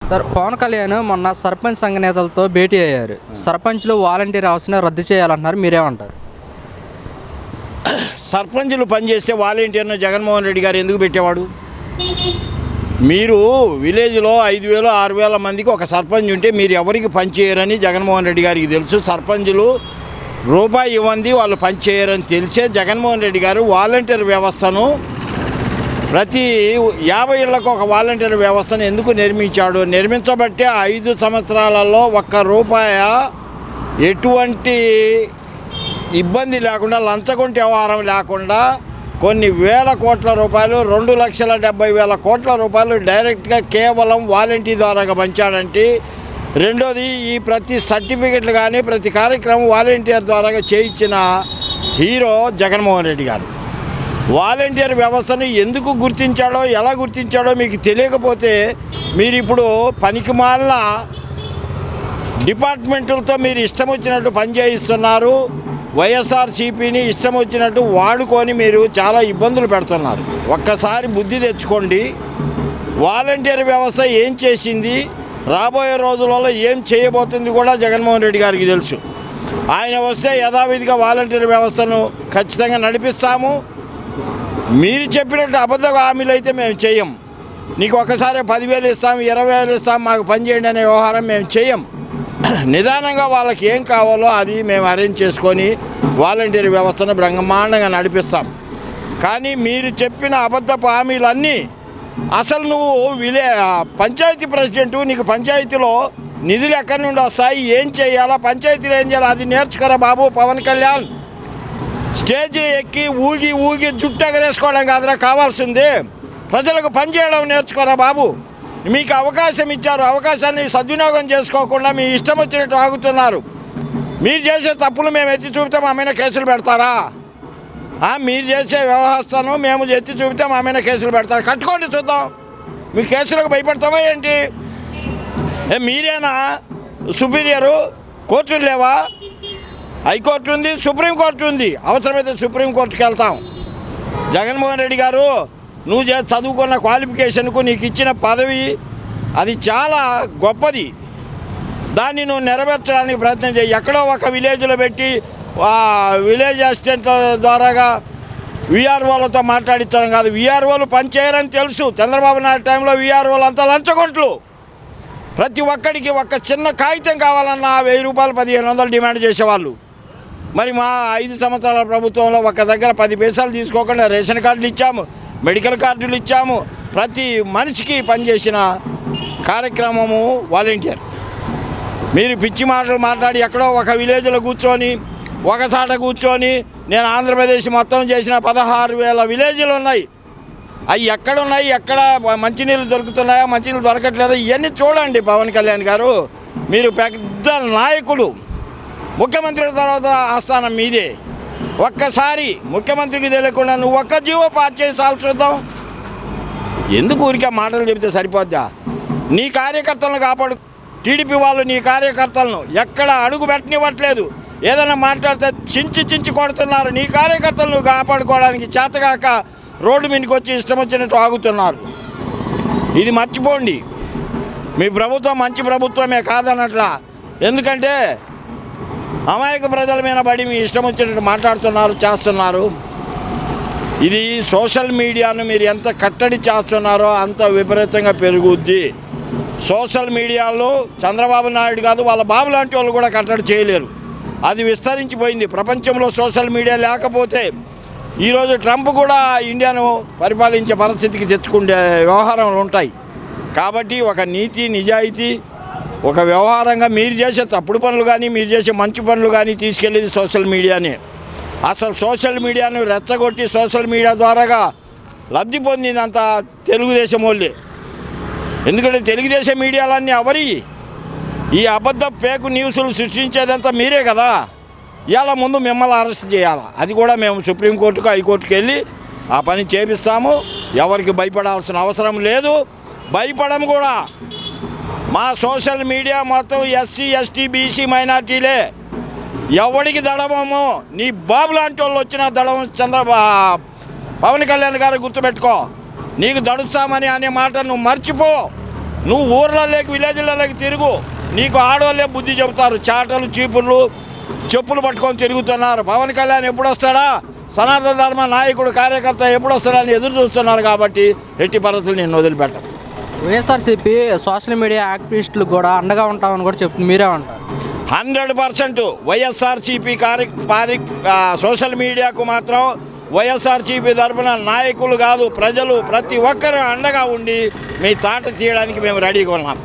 Sir Pawan Kalyan మొన్న సర్పంచ్ సంఘ నేతలతో భేటీ అయ్యారు. సర్పంచ్లు వాలంటీర్ వ్యవస్థను రద్దు చేయాలంటున్నారు, మీరేమంటారు? సర్పంచులు పనిచేస్తే వాలంటీర్ను జగన్మోహన్ రెడ్డి గారు ఎందుకు పెట్టేవాడు? మీరు విలేజ్లో 5,000 6,000 మందికి ఒక సర్పంచ్ ఉంటే మీరు ఎవరికి పనిచేయరని జగన్మోహన్ రెడ్డి గారికి తెలుసు. సర్పంచులు రూపాయి ఇవ్వండి వాళ్ళు పనిచేయరని తెలిసే జగన్మోహన్ రెడ్డి గారు వాలంటీర్ వ్యవస్థను ప్రతి 50 ఇళ్లకు ఒక వాలంటీర్ వ్యవస్థను ఎందుకు నిర్మించాడు? నిర్మించబట్టే 5 సంవత్సరాలలో ₹1 ఎటువంటి ఇబ్బంది లేకుండా, లంచగొంటి వ్యవహారం లేకుండా కొన్ని వేల కోట్ల రూపాయలు, 2,70,000 కోట్ల రూపాయలు డైరెక్ట్గా కేవలం వాలంటీర్ ద్వారా పంచాడంటే. రెండోది, ఈ ప్రతి సర్టిఫికెట్లు కానీ ప్రతి కార్యక్రమం వాలంటీర్ ద్వారా చేయించిన హీరో జగన్మోహన్ రెడ్డి గారు. వాలంటీర్ వ్యవస్థను ఎందుకు గుర్తించాడో, ఎలా గుర్తించాడో మీకు తెలియకపోతే మీరు ఇప్పుడు పనికిమాలిన డిపార్ట్మెంట్లతో మీరు ఇష్టం వచ్చినట్టు పనిచేయిస్తున్నారు. వైఎస్ఆర్సీపీని ఇష్టం వచ్చినట్టు వాడుకొని మీరు చాలా ఇబ్బందులు పెడుతున్నారు. ఒక్కసారి బుద్ధి తెచ్చుకోండి. వాలంటీర్ వ్యవస్థ ఏం చేసింది, రాబోయే రోజులలో ఏం చేయబోతుంది కూడా జగన్మోహన్ రెడ్డి గారికి తెలుసు. ఆయన వస్తే యథావిధిగా వాలంటీర్ వ్యవస్థను ఖచ్చితంగా నడిపిస్తాము. మీరు చెప్పినట్టు అబద్ధ హామీలు అయితే మేము చేయం. నీకు ఒకసారి 10,000 ఇస్తాం, 20,000 ఇస్తాం, మాకు పని చేయండి అనే వ్యవహారం మేము చేయం. నిదానంగా వాళ్ళకి ఏం కావాలో అది మేము అరేంజ్ చేసుకొని వాలంటీర్ వ్యవస్థను బ్రహ్మాండంగా నడిపిస్తాం. కానీ మీరు చెప్పిన అబద్ధపు హామీలన్నీ, అసలు నువ్వు పంచాయతీ ప్రెసిడెంటు, నీకు పంచాయతీలో నిధులు ఎక్కడి నుండి వస్తాయి, ఏం చేయాలా, పంచాయతీలు ఏం చేయాలి అది నేర్చుకోరా బాబు. పవన్ కళ్యాణ్ స్టేజ్ ఎక్కి ఊగి జుట్టు ఎగరేసుకోవడం కాదురా కావాల్సింది, ప్రజలకు పనిచేయడం నేర్చుకోరా బాబు. మీకు అవకాశం ఇచ్చారు, అవకాశాన్ని సద్వినియోగం చేసుకోకుండా మీ ఇష్టం వచ్చినట్టు ఆగుతున్నారు. మీరు చేసే తప్పులు మేము ఎత్తి చూపితే మా మీద కేసులు పెడతారా? మీరు చేసే వ్యవస్థను మేము ఎత్తి చూపితే మా మీద కేసులు పెడతారా? కట్టుకోండి చూద్దాం. మీ కేసులకు భయపడతామా ఏంటి? మీరేనా సుపీరియరు? కోర్టులు లేవా? హైకోర్టు ఉంది, సుప్రీంకోర్టు ఉంది. అవసరమైతే సుప్రీంకోర్టుకి వెళ్తాం. జగన్మోహన్ రెడ్డి గారు, నువ్వు చదువుకున్న క్వాలిఫికేషన్కు నీకు ఇచ్చిన పదవి అది చాలా గొప్పది. దాన్ని నువ్వు నెరవేర్చడానికి ప్రయత్నం చేయి. ఎక్కడో ఒక విలేజ్లో పెట్టి విలేజ్ అసిస్టెంట్ ద్వారాగా వీఆర్ఓలతో మాట్లాడించడం కాదు. వీఆర్ఓలు పనిచేయరని తెలుసు. చంద్రబాబు నాయుడు టైంలో వీఆర్ఓలు అంతా లంచగొంట్లు. ప్రతి ఒక్కడికి ఒక చిన్న కాగితం కావాలన్నా ₹1,000 1,500 డిమాండ్ చేసేవాళ్ళు. మరి మా 5 సంవత్సరాల ప్రభుత్వంలో ఒక దగ్గర 10 పైసలు తీసుకోకుండా రేషన్ కార్డులు ఇచ్చాము, మెడికల్ కార్డులు ఇచ్చాము. ప్రతి మనిషికి పనిచేసిన కార్యక్రమము వాలంటీర్. మీరు పిచ్చి మాటలు మాట్లాడి ఎక్కడో ఒక విలేజ్లో కూర్చొని, ఒకసాట కూర్చొని నేను ఆంధ్రప్రదేశ్ మొత్తం చేసిన 16,000 విలేజ్లు ఉన్నాయి. అవి ఎక్కడున్నాయి, ఎక్కడ మంచినీళ్ళు దొరుకుతున్నాయా, మంచినీళ్ళు దొరకట్లేదా, ఇవన్నీ చూడండి. పవన్ కళ్యాణ్ గారు, మీరు పెద్ద నాయకులు. ముఖ్యమంత్రి తర్వాత ఆస్థానం మీదే. ఒక్కసారి ముఖ్యమంత్రికి తెలియకుండా నువ్వు ఒక్క జీవో పాస్ చేసి సాల్వ్ చూద్దాం. ఎందుకు ఊరికే మాటలు చెబితే సరిపోద్దా? నీ కార్యకర్తలను కాపాడు. టీడీపీ వాళ్ళు నీ కార్యకర్తలను ఎక్కడ అడుగు పెట్టనివ్వట్లేదు. ఏదైనా మాట్లాడితే చించి కొడుతున్నారు. నీ కార్యకర్తలను కాపాడుకోవడానికి చేతగాక రోడ్డు మీదకి వచ్చి ఇష్టం వచ్చినట్టు ఆగుతున్నారు. ఇది మర్చిపోండి. మీ ప్రభుత్వం మంచి ప్రభుత్వమే కాదన్నట్లా. ఎందుకంటే అమాయక ప్రజల మీద పడి మీ ఇష్టం వచ్చినట్టు మాట్లాడుతున్నారు, చేస్తున్నారు. ఇది సోషల్ మీడియాను మీరు ఎంత కట్టడి చేస్తున్నారో అంత విపరీతంగా పెరుగుద్ది. సోషల్ మీడియాలో చంద్రబాబు నాయుడు కాదు, వాళ్ళ బాబు లాంటి వాళ్ళు కూడా కట్టడి చేయలేరు. అది విస్తరించిపోయింది. ప్రపంచంలో సోషల్ మీడియా లేకపోతే ఈరోజు ట్రంప్ కూడా ఇండియాను పరిపాలించే పరిస్థితికి తెచ్చుకునే వ్యవహారాలు ఉంటాయి. కాబట్టి ఒక నీతి నిజాయితీ ఒక వ్యవహారంగా మీరు చేసే తప్పుడు పనులు కానీ మీరు చేసే మంచి పనులు కానీ తీసుకెళ్ళేది సోషల్ మీడియానే. అసలు సోషల్ మీడియాను రెచ్చగొట్టి సోషల్ మీడియా ద్వారాగా లబ్ధి పొందిందంతా తెలుగుదేశం వాళ్ళే. ఎందుకంటే తెలుగుదేశం మీడియాలన్నీ ఎవరి ఈ అబద్ధ ఫేక్ న్యూస్లు సృష్టించేదంతా మీరే కదా. ఇవాళ ముందు మిమ్మల్ని అరెస్ట్ చేయాలి. అది కూడా మేము సుప్రీంకోర్టుకు హైకోర్టుకు వెళ్ళి ఆ పని చేపిస్తాము. ఎవరికి భయపడాల్సిన అవసరం లేదు. భయపడము కూడా. మా సోషల్ మీడియా మొత్తం ఎస్సీ ఎస్టీ బీసీ మైనార్టీలే. ఎవడికి దడమో నీ బాబు లాంటి వాళ్ళు వచ్చిన దడవం పవన్ కళ్యాణ్ గారు గుర్తుపెట్టుకో. నీకు దడుస్తామని అనే మాట నువ్వు మర్చిపో. నువ్వు ఊర్లలోకి విలేజ్లలోకి తిరుగు, నీకు ఆడవాళ్ళే బుద్ధి చెబుతారు. చాటలు చీపుర్లు చెప్పులు పట్టుకొని తిరుగుతున్నారు. పవన్ కళ్యాణ్ ఎప్పుడు వస్తాడా, సనాతన ధర్మ నాయకుడు కార్యకర్త ఎప్పుడు వస్తాడని ఎదురు చూస్తున్నారు. కాబట్టి ఎట్టి పరిస్థితులు నేను వదిలిపెట్టను. వైఎస్ఆర్సీపీ సోషల్ మీడియా యాక్టివిస్టులు కూడా అండగా ఉంటామని కూడా చెప్తుంది, మీరేమంటారు? 100% వైఎస్ఆర్సీపీ సోషల్ మీడియాకు మాత్రం వైఎస్ఆర్సీపీ తరఫున నాయకులు కాదు, ప్రజలు ప్రతి ఒక్కరూ అండగా ఉండి మీ తాట తీయడానికి మేము రెడీగా ఉన్నాం.